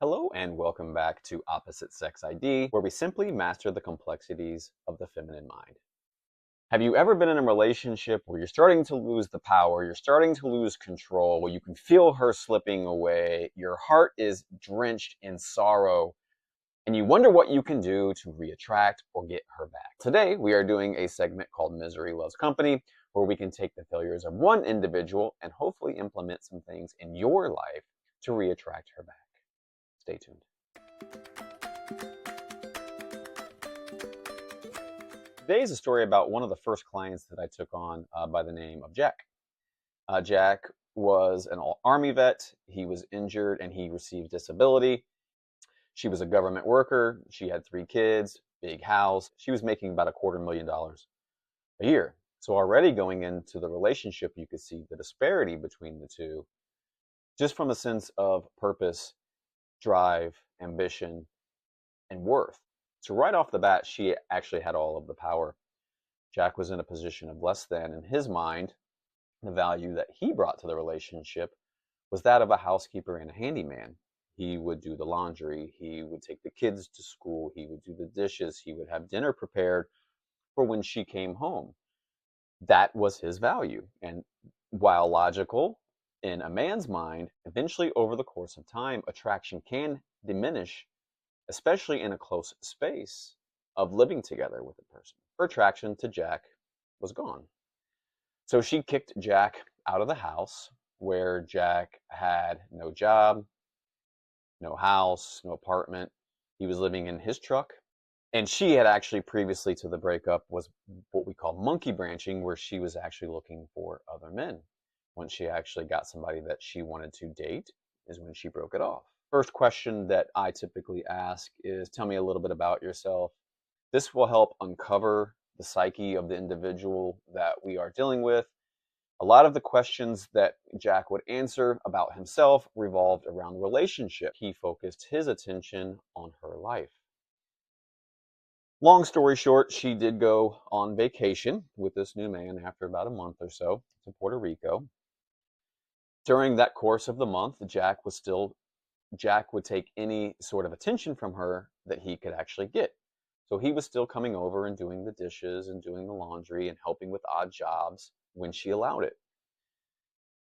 Hello and welcome back to Opposite Sex ID, where we simply master the complexities of the feminine mind. Have you ever been in a relationship where you're starting to lose the power, you're starting to lose control, where you can feel her slipping away, your heart is drenched in sorrow, and you wonder what you can do to reattract or get her back? Today, we are doing a segment called Misery Loves Company, where we can take the failures of one individual and hopefully implement some things in your life to reattract her back. Stay tuned. Today is a story about one of the first clients that I took on by the name of Jack. Jack was an Army vet. He was injured and he received disability. She was a government worker. She had 3 kids, big house. She was making about $250,000 a year. So already going into the relationship, you could see the disparity between the two, just from a sense of purpose, drive, ambition, and worth. So right off the bat, she actually had all of the power. Jack was in a position of less than. In his mind, the value that he brought to the relationship was that of a housekeeper and a handyman. He would do the laundry. He would take the kids to school. He would do the dishes. He would have dinner prepared for when she came home. That was his value. And while logical in a man's mind, eventually over the course of time, attraction can diminish, especially in a close space of living together with a person. Her attraction to Jack was gone. So she kicked Jack out of the house, where Jack had no job, no house, no apartment. He was living in his truck. And she had actually previously to the breakup was what we call monkey branching, where she was actually looking for other men. Once she actually got somebody that she wanted to date is when she broke it off. First question that I typically ask is, tell me a little bit about yourself. This will help uncover the psyche of the individual that we are dealing with. A lot of the questions that Jack would answer about himself revolved around the relationship. He focused his attention on her life. Long story short, she did go on vacation with this new man after about a month or so to Puerto Rico. During that course of the month, Jack would take any sort of attention from her that he could actually get. So he was still coming over and doing the dishes and doing the laundry and helping with odd jobs when she allowed it.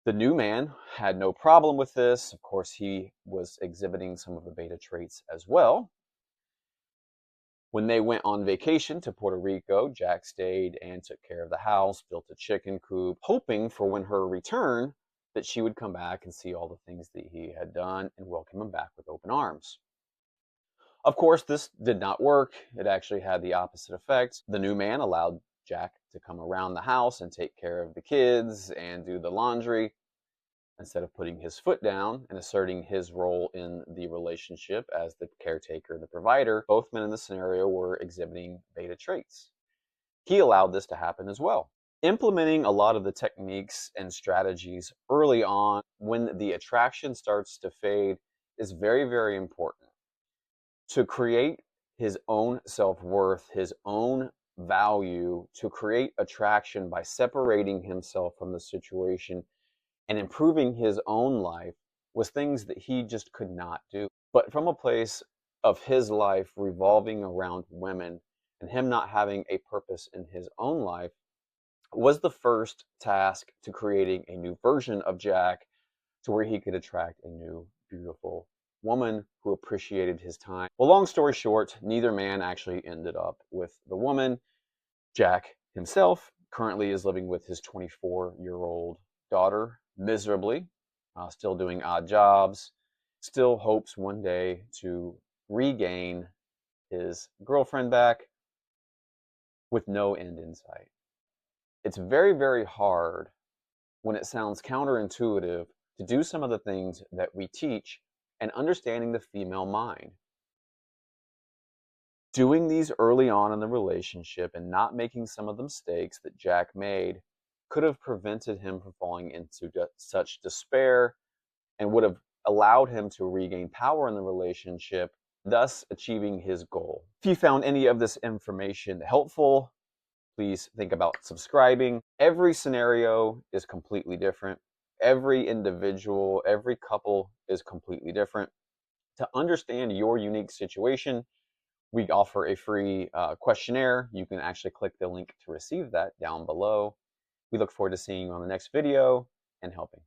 The new man had no problem with this. Of course, he was exhibiting some of the beta traits as well. When they went on vacation to Puerto Rico, Jack stayed and took care of the house, built a chicken coop, hoping for when her return that she would come back and see all the things that he had done and welcome him back with open arms. Of course, this did not work. It actually had the opposite effect. The new man allowed Jack to come around the house and take care of the kids and do the laundry instead of putting his foot down and asserting his role in the relationship as the caretaker, the provider. Both men in the scenario were exhibiting beta traits. He allowed this to happen as well. Implementing a lot of the techniques and strategies early on when the attraction starts to fade is very, very important. To create his own self-worth, his own value, to create attraction by separating himself from the situation and improving his own life was things that he just could not do. But from a place of his life revolving around women and him not having a purpose in his own life was the first task to creating a new version of Jack to where he could attract a new, beautiful woman who appreciated his time. Well, long story short, neither man actually ended up with the woman. Jack himself currently is living with his 24-year-old daughter miserably, still doing odd jobs, still hopes one day to regain his girlfriend back with no end in sight. It's very, very hard when it sounds counterintuitive to do some of the things that we teach and understanding the female mind. Doing these early on in the relationship and not making some of the mistakes that Jack made could have prevented him from falling into such despair and would have allowed him to regain power in the relationship, thus achieving his goal. If you found any of this information helpful, please think about subscribing. Every scenario is completely different. Every individual, every couple is completely different. To understand your unique situation, we offer a free questionnaire. You can actually click the link to receive that down below. We look forward to seeing you on the next video and helping.